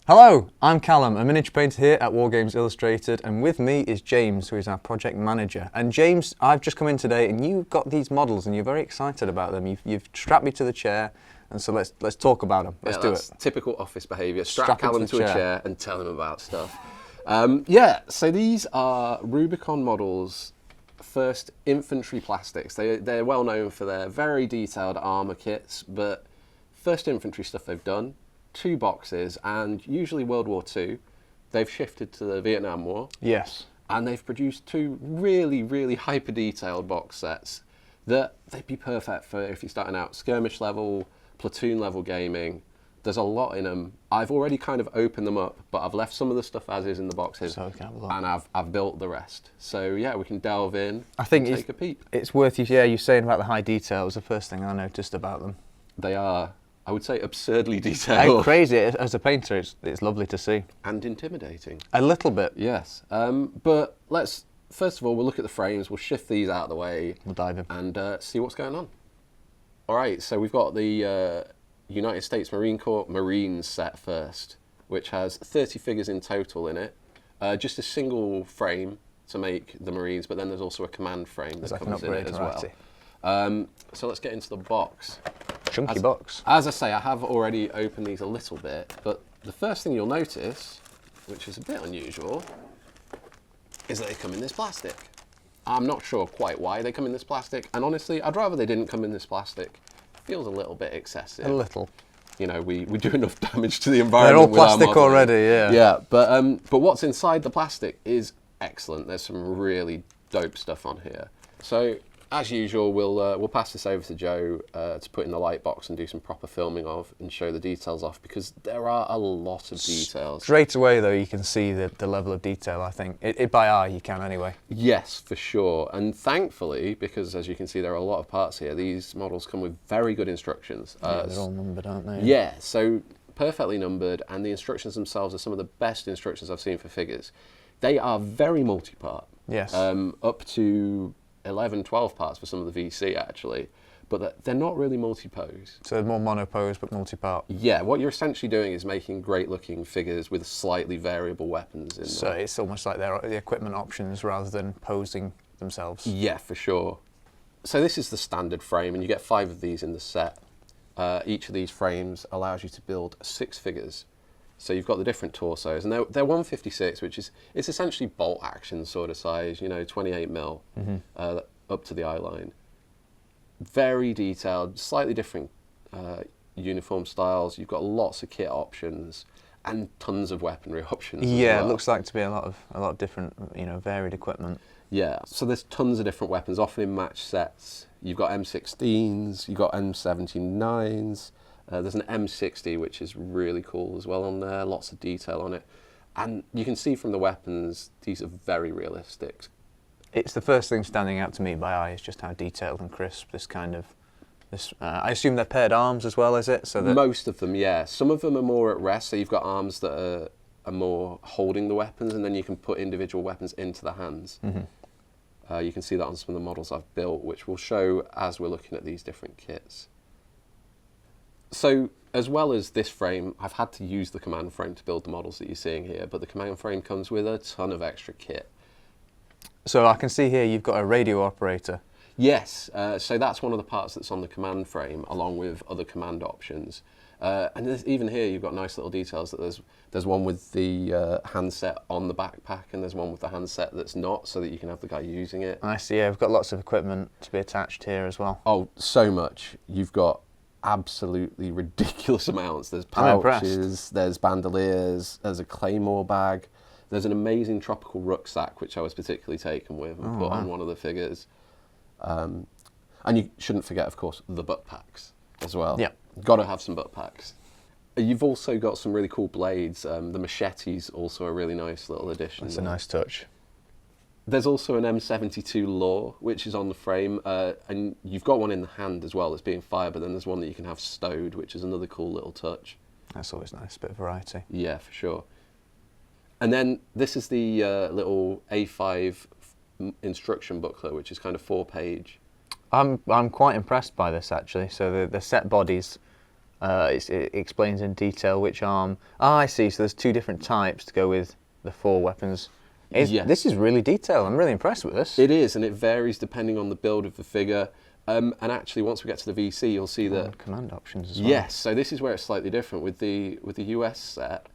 Hello, I'm Callum, a miniature painter here at Wargames Illustrated, and with me is James, who is our project manager. And James, I've just come in today and you've got these models and you're very excited about them. You've strapped me to the chair, and so let's talk about them. Let's do it. Typical office behaviour. Strap Callum to a chair and tell him about stuff. So these are Rubicon Models' first infantry plastics. They're well known for their very detailed armour kits, but first infantry stuff they've done. 2 boxes, and usually World War II. They've shifted to the Vietnam War. Yes. And they've produced 2 really, really hyper-detailed box sets that they'd be perfect for if you're starting out skirmish level, platoon level gaming. There's a lot in them. I've already kind of opened them up, but I've left some of the stuff as is in the boxes, So we can have a look. and I've built the rest. So yeah, we can delve in. I think and take a peep. It's worth you saying about the high detail. It was the first thing I noticed about them. They are, I would say, absurdly detailed. Crazy. As a painter, it's lovely to see. And intimidating. A little bit. Yes. But let's, first of all, we'll look at the frames. We'll shift these out of the way. We'll dive in. And see what's going on. All right, so we've got the United States Marine Corps Marines set first, which has 30 figures in total in it. Just a single frame to make the Marines, but then there's also a command frame that comes in it as well. So let's get into the box. Chunky box. As I say, I have already opened these a little bit, but the first thing you'll notice, which is a bit unusual, is that they come in this plastic. I'm not sure quite why they come in this plastic, and honestly, I'd rather they didn't come in this plastic. It feels a little bit excessive. A little. You know, we do enough damage to the environment. They're all plastic already, yeah. Yeah, but what's inside the plastic is excellent. There's some really dope stuff on here. So, as usual, we'll pass this over to Joe to put in the light box and do some proper filming of and show the details off, because there are a lot of details. Straight away, though, you can see the level of detail, I think. By eye, you can anyway. Yes, for sure. And thankfully, because as you can see, there are a lot of parts here, these models come with very good instructions. Yeah, they're all numbered, aren't they? Yeah, so perfectly numbered, and the instructions themselves are some of the best instructions I've seen for figures. They are very multi-part. Yes. Up to 11, 12 parts for some of the VC actually, but they're not really multi-pose. So they're more monopose but multi-part. Yeah, what you're essentially doing is making great looking figures with slightly variable weapons in So them. it's almost like they're the equipment options rather than posing themselves. Yeah, for sure. So this is the standard frame, and you get 5 of these in the set. Each of these frames allows you to build 6 figures. So you've got the different torsos, and they're 156, which is, it's essentially bolt action sort of size, you know, 28 mil up to the eye line. Very detailed, slightly different uniform styles. You've got lots of kit options and tons of weaponry options. Yeah, as well. It looks like to be a lot of different, varied equipment. Yeah, so there's tons of different weapons, often in match sets. You've got M16s, you've got M79s. There's an M60, which is really cool as well on there, lots of detail on it. And you can see from the weapons, these are very realistic. It's the first thing standing out to me by eye is just how detailed and crisp this I assume they're paired arms as well, is it? So that Most of them, yeah. Some of them are more at rest, so you've got arms that are more holding the weapons, and then you can put individual weapons into the hands. You can see that on some of the models I've built, which we'll show as we're looking at these different kits. So, as well as this frame, I've had to use the command frame to build the models that you're seeing here, but the command frame comes with a ton of extra kit. So I can see here you've got a radio operator. Yes, so that's one of the parts that's on the command frame, along with other command options. And even here, you've got nice little details that there's one with the handset on the backpack, and there's one with the handset that's not, so that you can have the guy using it. I see, yeah, we've got lots of equipment to be attached here as well. Oh, so much. You've got absolutely ridiculous amounts. There's pouches, there's bandoliers, there's a claymore bag, there's an amazing tropical rucksack, which I was particularly taken with and put on one of the figures. And you shouldn't forget, of course, the butt packs as well. Yeah. Got to have some butt packs. You've also got some really cool blades. The machete's also a really nice little addition. That's a nice touch. There's also an M72 Law, which is on the frame, and you've got one in the hand as well that's being fired, but then there's one that you can have stowed, which is another cool little touch. That's always nice, a bit of variety. Yeah, for sure. And then this is the little A5 instruction booklet, which is kind of 4-page. I'm quite impressed by this actually. So the set bodies It explains in detail which arm. Ah, I see. So there's 2 different types to go with the 4 weapons. Yes. This is really detailed. I'm really impressed with this. It is, and it varies depending on the build of the figure. And actually, once we get to the VC, you'll see that command options as well. Yes, so this is where it's slightly different. With the US set,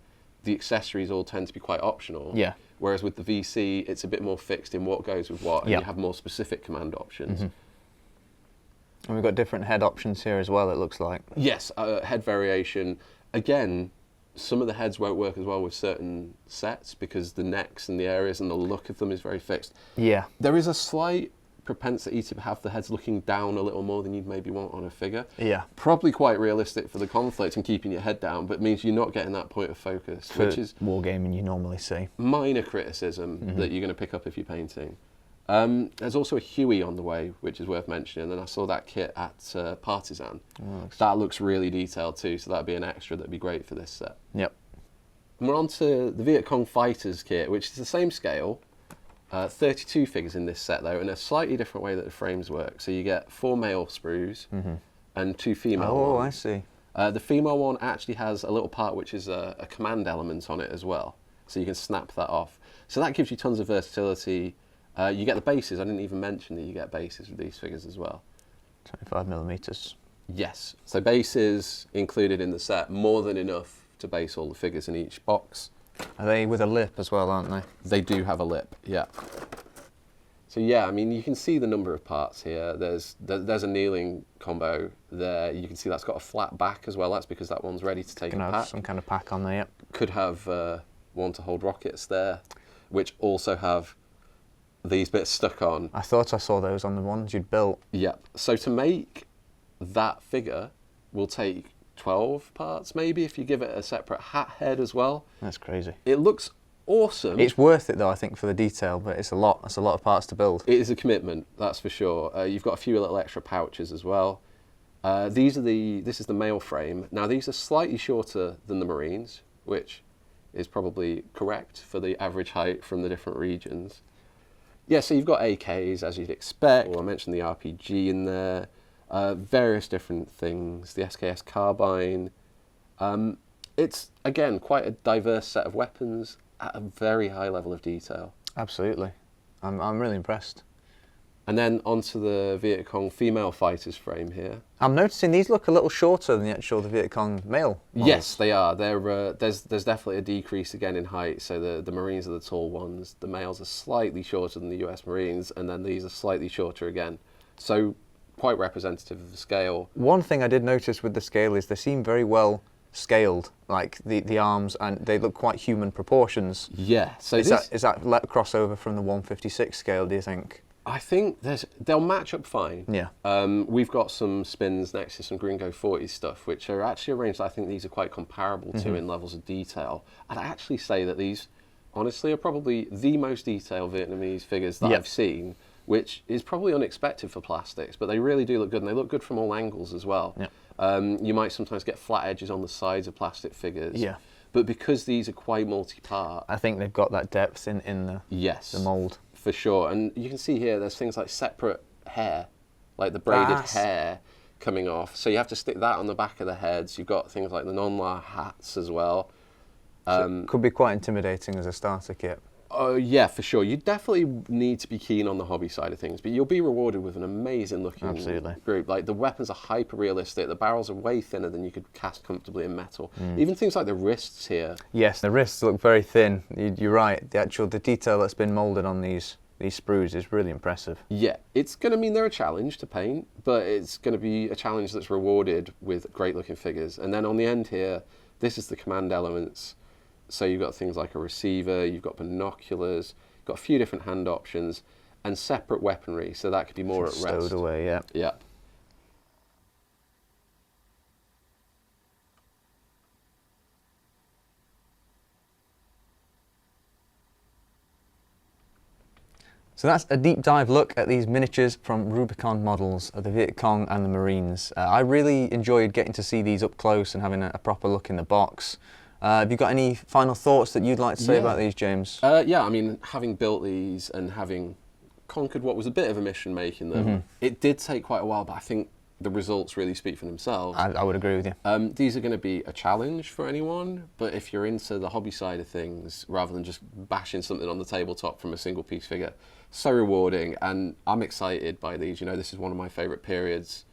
the accessories all tend to be quite optional. Yeah. Whereas with the VC, it's a bit more fixed in what goes with what, and you have more specific command options. And we've got different head options here as well, it looks like. Yes, head variation. Again, some of the heads won't work as well with certain sets because the necks and the areas and the look of them is very fixed. Yeah. There is a slight propensity to have the heads looking down a little more than you'd maybe want on a figure. Yeah. Probably quite realistic for the conflict and keeping your head down, but means you're not getting that point of focus, which is wargaming you normally see. Minor criticism that you're going to pick up if you're painting. There's also a Huey on the way, which is worth mentioning, and I saw that kit at Partisan. That looks really detailed too, so that'd be an extra that'd be great for this set. Yep. And we're on to the Viet Cong Fighters kit, which is the same scale. 32 figures in this set though, in a slightly different way that the frames work. So you get 4 male sprues and 2 female ones. Oh, I see. The female one actually has a little part which is a command element on it as well. So you can snap that off. So that gives you tons of versatility. You get the bases. I didn't even mention that you get bases with these figures as well. 25mm. Yes. So bases included in the set, more than enough to base all the figures in each box. Are they with a lip as well, aren't they? They do have a lip, yeah. So yeah, I mean, you can see the number of parts here. There's a kneeling combo there. You can see that's got a flat back as well. That's because that one's ready to take a pack. Some kind of pack on there, yep. Could have one to hold rockets there, which also have these bits stuck on. I thought I saw those on the ones you'd built. Yep. So to make that figure will take 12 parts maybe if you give it a separate hat head as well. That's crazy. It looks awesome. It's worth it though, I think, for the detail, but it's a lot of parts to build. It is a commitment, that's for sure. You've got a few little extra pouches as well. This is the male frame. Now these are slightly shorter than the Marines, which is probably correct for the average height from the different regions. Yeah, so you've got AKs as you'd expect. I mentioned the RPG in there. Various different things, the SKS carbine. It's, again, quite a diverse set of weapons at a very high level of detail. Absolutely. I'm really impressed. And then onto the Viet Cong female fighters frame here. I'm noticing these look a little shorter than the Viet Cong male models. Yes, they are. There's definitely a decrease again in height. So the Marines are the tall ones. The males are slightly shorter than the US Marines, and then these are slightly shorter again. So quite representative of the scale. One thing I did notice with the scale is they seem very well scaled, like the arms, and they look quite human proportions. Yeah. So is that crossover from the 156 scale, do you think? I think they'll match up fine. Yeah. We've got some spins next to some Gringo 40 stuff, which are actually arranged. I think these are quite comparable to in levels of detail. I'd actually say that these, honestly, are probably the most detailed Vietnamese figures that I've seen, which is probably unexpected for plastics, but they really do look good, and they look good from all angles as well. Yeah. You might sometimes get flat edges on the sides of plastic figures. Yeah. But because these are quite multi-part, I think they've got that depth in the mould. For sure, and you can see here there's things like separate hair, like the braided hair coming off. So you have to stick that on the back of the heads. You've got things like the non-la hats as well. So it could be quite intimidating as a starter kit. Oh yeah, for sure. You definitely need to be keen on the hobby side of things, but you'll be rewarded with an amazing looking group. Like the weapons are hyper realistic. The barrels are way thinner than you could cast comfortably in metal. Even things like the wrists here. Yes, the wrists look very thin. You're right. The detail that's been moulded on these sprues is really impressive. Yeah, it's going to mean they're a challenge to paint, but it's going to be a challenge that's rewarded with great looking figures. And then on the end here, this is the command elements. So you've got things like a receiver, you've got binoculars, you've got a few different hand options, and separate weaponry, so that could be more at rest. Stowed away, yeah. Yeah. So that's a deep dive look at these miniatures from Rubicon Models of the Viet Cong and the Marines. I really enjoyed getting to see these up close and having a proper look in the box. Have you got any final thoughts that you'd like to say about these, James? Yeah, I mean, having built these and having conquered what was a bit of a mission making them, it did take quite a while, but I think the results really speak for themselves. I would agree with you. These are going to be a challenge for anyone, but if you're into the hobby side of things, rather than just bashing something on the tabletop from a single piece figure, so rewarding, and I'm excited by these. You know, this is one of my favourite periods.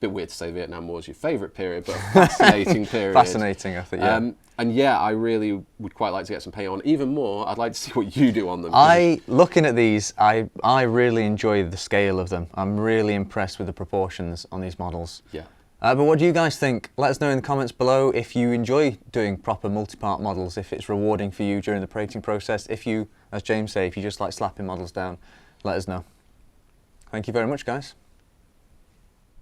Bit weird to say Vietnam War is your favourite period, but a fascinating period. Fascinating, I think, yeah. And yeah, I really would quite like to get some paint on. Even more, I'd like to see what you do on them. Looking at these, I really enjoy the scale of them. I'm really impressed with the proportions on these models. Yeah. But what do you guys think? Let us know in the comments below if you enjoy doing proper multi-part models, if it's rewarding for you during the painting process. If you, as James say, if you just like slapping models down, let us know. Thank you very much, guys.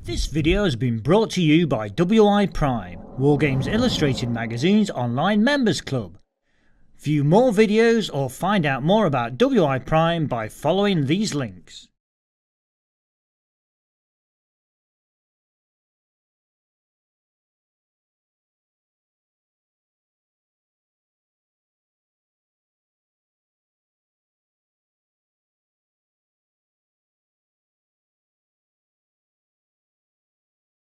This video has been brought to you by WI Prime, Wargames Illustrated magazine's online members club. View more videos or find out more about WI Prime by following these links.